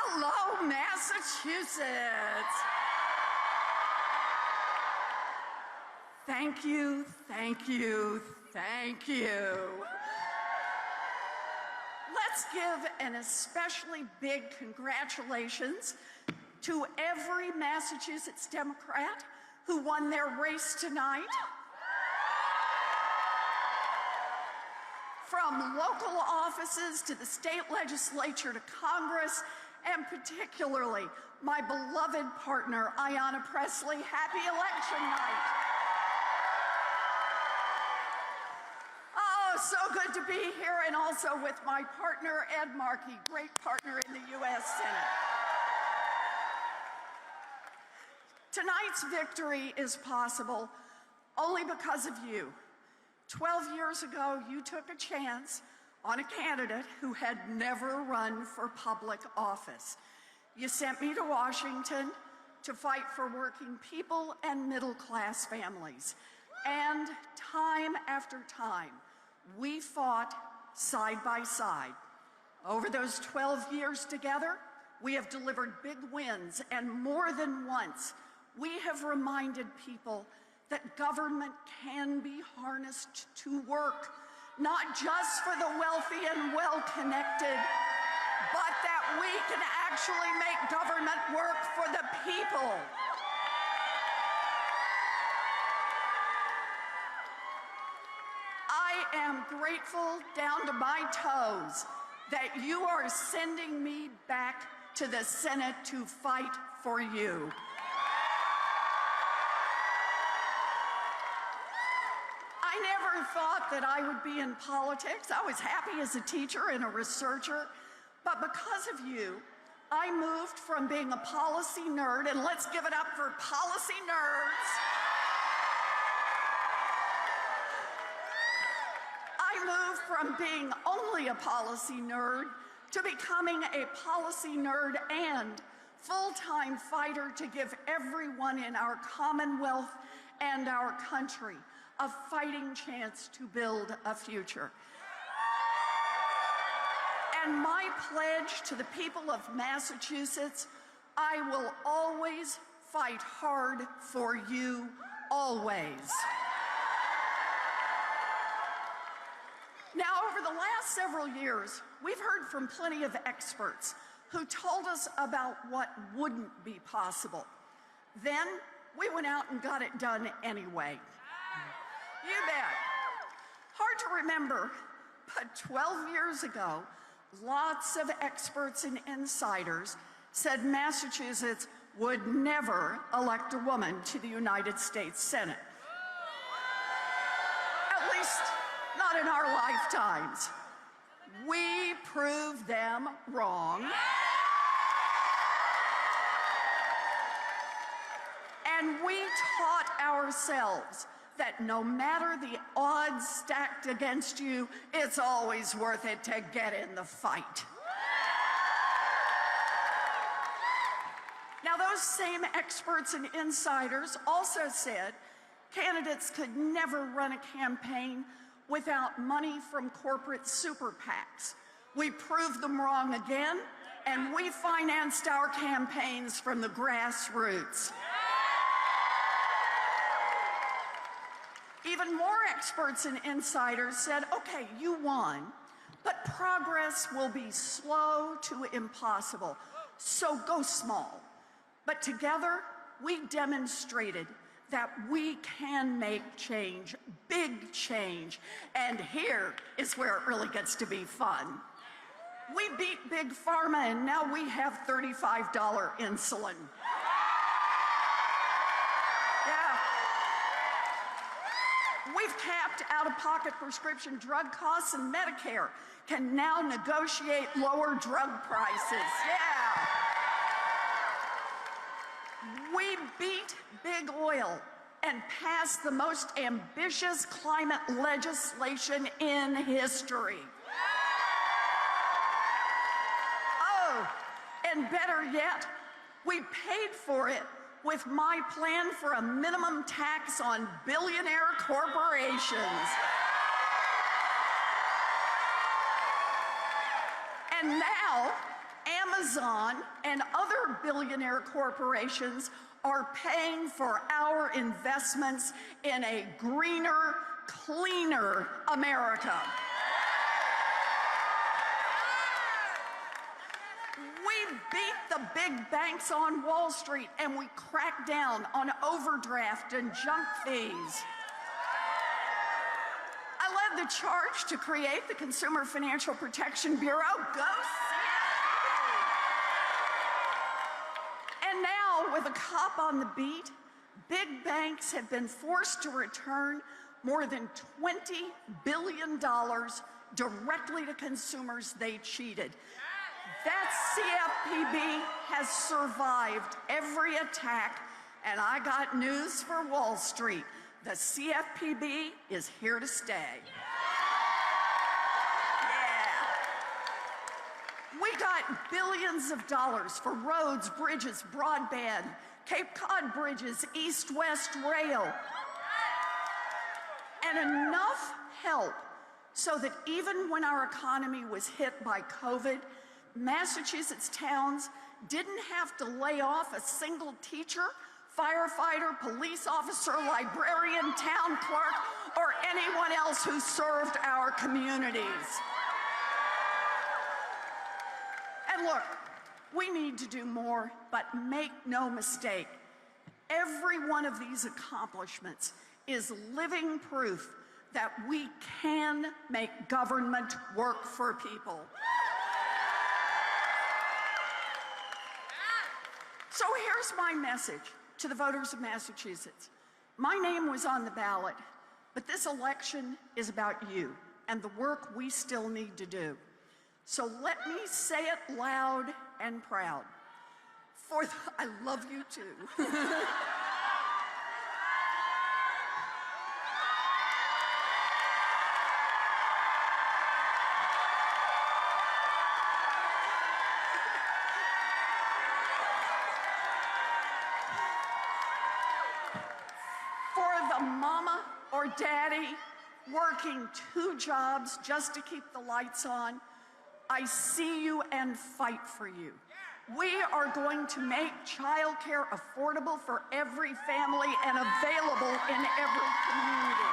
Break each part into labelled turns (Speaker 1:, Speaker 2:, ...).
Speaker 1: Hello, Massachusetts. Thank you, thank you, thank you. Let's give an especially big congratulations to every Massachusetts Democrat who won their race tonight. From local offices to the state legislature to Congress, and particularly my beloved partner, Ayanna Pressley. Happy election night. Oh, so good to be here, and also with my partner, Ed Markey, great partner in the U.S. Senate. Tonight's victory is possible only because of you. 12 years ago, you took a chance on a candidate who had never run for public office. You sent me to Washington to fight for working people and middle-class families. And time after time, we fought side by side. Over those 12 years together, we have delivered big wins, and more than once, we have reminded people that government can be harnessed to work, not just for the wealthy and well-connected, but that we can actually make government work for the people. I am grateful down to my toes that you are sending me back to the Senate to fight for you. I never thought that I would be in politics. I was happy as a teacher and a researcher, but because of you, I moved from being a policy nerd, and let's give it up for policy nerds. I moved from being only a policy nerd to becoming a policy nerd and full-time fighter to give everyone in our Commonwealth and our country a fighting chance to build a future. And my pledge to the people of Massachusetts, I will always fight hard for you, always. Now, over the last several years, we've heard from plenty of experts who told us about what wouldn't be possible. Then we went out and got it done anyway. You bet. Hard to remember, but 12 years ago, lots of experts and insiders said Massachusetts would never elect a woman to the United States Senate. At least not in our lifetimes. We proved them wrong. And we taught ourselves that no matter the odds stacked against you, it's always worth it to get in the fight. Now, those same experts and insiders also said candidates could never run a campaign without money from corporate super PACs. We proved them wrong again, and we financed our campaigns from the grassroots. Even more experts and insiders said, okay, you won, but progress will be slow to impossible, so go small. But together, we demonstrated that we can make change, big change, and here is where it really gets to be fun. We beat Big Pharma, and now we have $35 insulin. Yeah. We've capped out-of-pocket prescription drug costs, and Medicare can now negotiate lower drug prices. Yeah. We beat big oil and passed the most ambitious climate legislation in history. Oh, and better yet, we paid for it with my plan for a minimum tax on billionaire corporations. And now, Amazon and other billionaire corporations are paying for our investments in a greener, cleaner America. We beat the big banks on Wall Street and we cracked down on overdraft and junk fees. I led the charge to create the Consumer Financial Protection Bureau. Go CFPB! And now, with a cop on the beat, big banks have been forced to return more than $20 billion directly to consumers they cheated. That CFPB has survived every attack, and I got news for Wall Street. The CFPB is here to stay. Yeah. We got billions of dollars for roads, bridges, broadband, Cape Cod bridges, east-west rail, and enough help so that even when our economy was hit by COVID, Massachusetts towns didn't have to lay off a single teacher, firefighter, police officer, librarian, town clerk, or anyone else who served our communities. And look, we need to do more, but make no mistake, every one of these accomplishments is living proof that we can make government work for people. So here's my message to the voters of Massachusetts. My name was on the ballot, but this election is about you and the work we still need to do. So let me say it loud and proud. I love you too. Or daddy working 2 jobs just to keep the lights on, I see you and fight for you. We are going to make childcare affordable for every family and available in every community.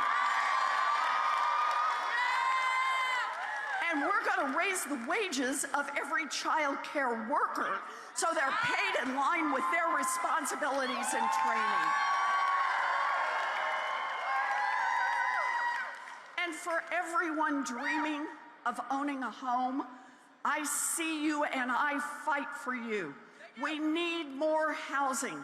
Speaker 1: And we're going to raise the wages of every childcare worker so they're paid in line with their responsibilities and training. And for everyone dreaming of owning a home, I see you and I fight for you. We need more housing.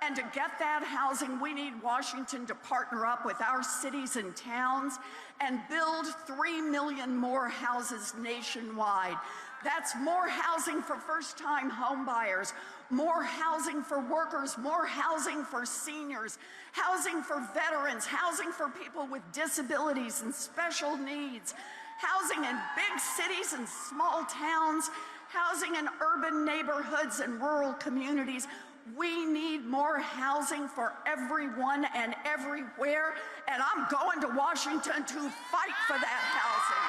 Speaker 1: And to get that housing, we need Washington to partner up with our cities and towns and build 3 million more houses nationwide. That's more housing for first-time home buyers, more housing for workers, more housing for seniors, housing for veterans, housing for people with disabilities and special needs, housing in big cities and small towns, housing in urban neighborhoods and rural communities. We need more housing for everyone and everywhere, and I'm going to Washington to fight for that housing.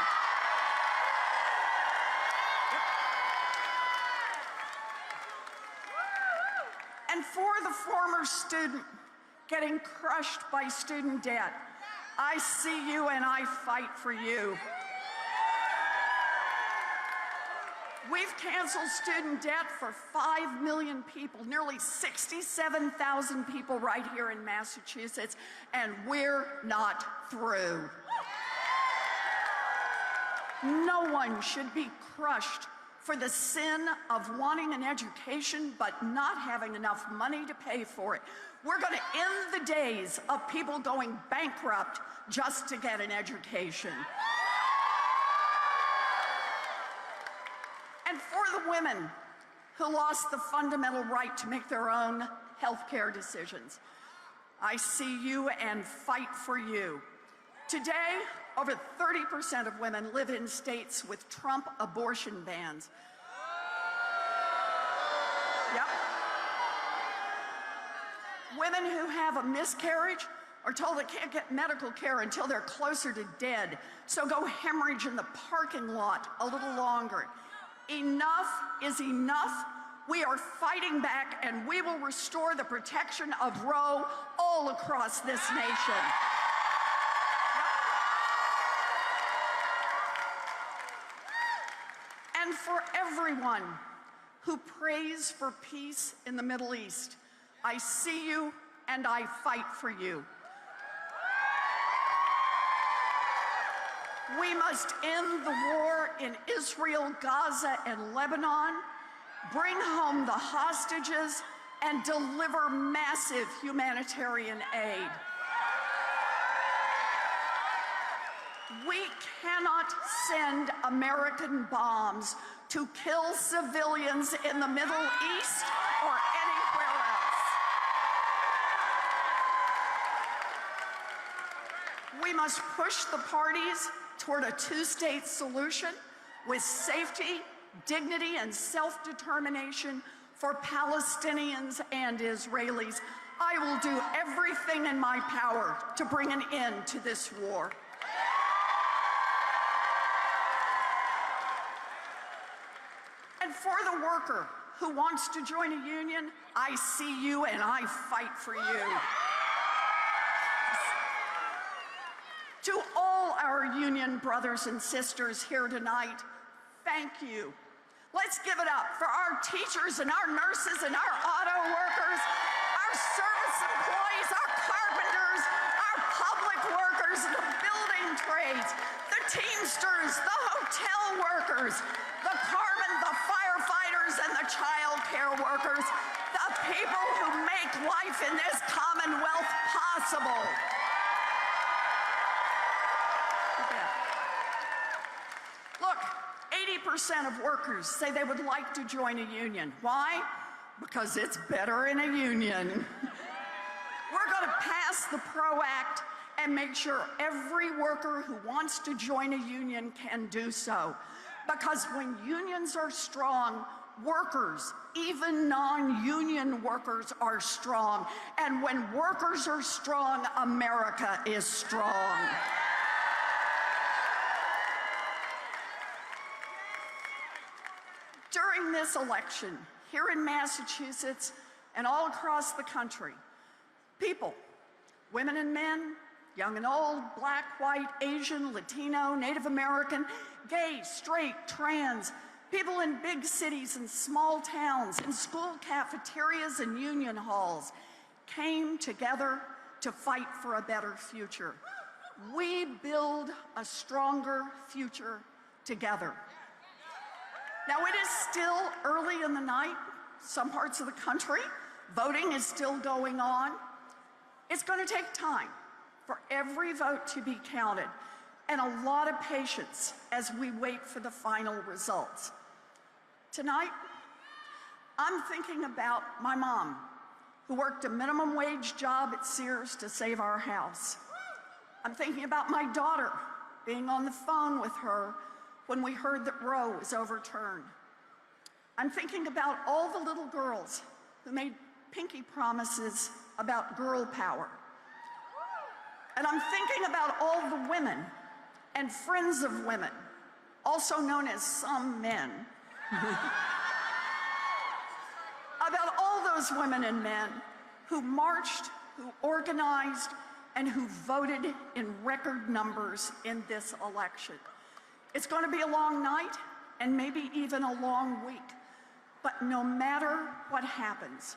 Speaker 1: And for the former student getting crushed by student debt, I see you and I fight for you. We've canceled student debt for 5 million people, nearly 67,000 people right here in Massachusetts, and we're not through. No one should be crushed for the sin of wanting an education but not having enough money to pay for it. We're going to end the days of people going bankrupt just to get an education. And for the women who lost the fundamental right to make their own healthcare decisions, I see you and fight for you. Today, over 30% of women live in states with Trump abortion bans. Yep. Women who have a miscarriage are told they can't get medical care until they're closer to dead, so go hemorrhage in the parking lot a little longer. Enough is enough. We are fighting back, and we will restore the protection of Roe all across this nation. And for everyone who prays for peace in the Middle East, I see you and I fight for you. We must end the war in Israel, Gaza, and Lebanon, bring home the hostages, and deliver massive humanitarian aid. We cannot send American bombs to kill civilians in the Middle East or anywhere else. We must push the parties toward a two-state solution with safety, dignity, and self-determination for Palestinians and Israelis. I will do everything in my power to bring an end to this war. And for the worker who wants to join a union, I see you and I fight for you. To all our union brothers and sisters here tonight, thank you. Let's give it up for our teachers and our nurses and our auto workers, our service employees, our carpenters, our public workers, the building trades, the Teamsters, the hotel workers, the carmen, the firefighters, and the child care workers, the people who make life in this Commonwealth possible. Look, 80% of workers say they would like to join a union. Why? Because it's better in a union. We're going to pass the PRO Act and make sure every worker who wants to join a union can do so. Because when unions are strong, workers, even non-union workers, are strong. And when workers are strong, America is strong. During this election, here in Massachusetts and all across the country, people, women and men, young and old, black, white, Asian, Latino, Native American, gay, straight, trans, people in big cities and small towns, in school cafeterias and union halls, came together to fight for a better future. We build a stronger future together. Now, it is still early in the night. Some parts of the country, voting is still going on. It's going to take time for every vote to be counted and a lot of patience as we wait for the final results. Tonight, I'm thinking about my mom, who worked a minimum wage job at Sears to save our house. I'm thinking about my daughter, being on the phone with her when we heard that Roe was overturned. I'm thinking about all the little girls who made pinky promises about girl power. And I'm thinking about all the women and friends of women, also known as some men, about all those women and men who marched, who organized, and who voted in record numbers in this election. It's going to be a long night and maybe even a long week, but no matter what happens,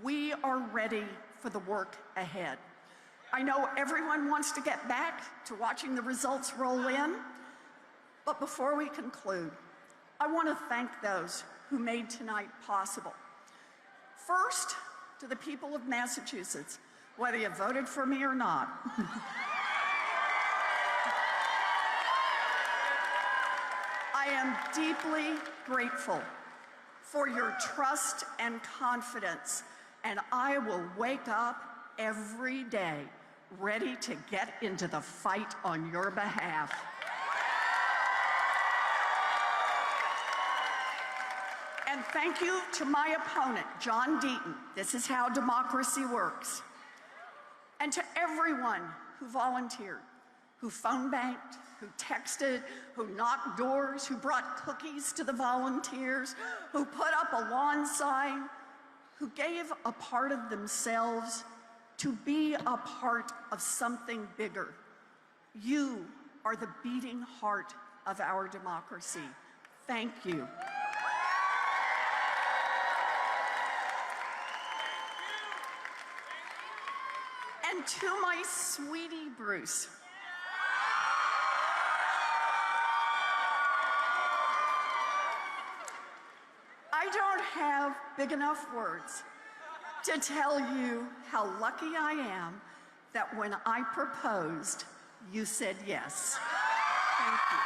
Speaker 1: we are ready for the work ahead. I know everyone wants to get back to watching the results roll in, but before we conclude, I want to thank those who made tonight possible. First, to the people of Massachusetts, whether you voted for me or not. I am deeply grateful for your trust and confidence, and I will wake up every day ready to get into the fight on your behalf. And thank you to my opponent, John Deaton. This is how democracy works. And to everyone who volunteered, who phone banked, who texted, who knocked doors, who brought cookies to the volunteers, who put up a lawn sign, who gave a part of themselves to be a part of something bigger. You are the beating heart of our democracy. Thank you. And to my sweetie Bruce, I don't have big enough words to tell you how lucky I am that when I proposed, you said yes. Thank you.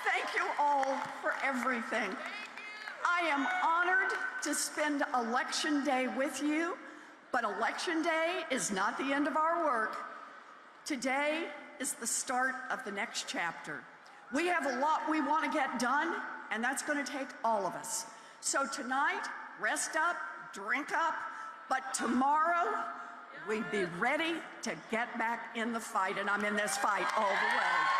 Speaker 1: Thank you all for everything. I am honored to spend Election Day with you, but Election Day is not the end of our work. Today is the start of the next chapter. We have a lot we want to get done, and that's going to take all of us. So tonight, rest up, drink up, but tomorrow, we'd be ready to get back in the fight, and I'm in this fight all the way.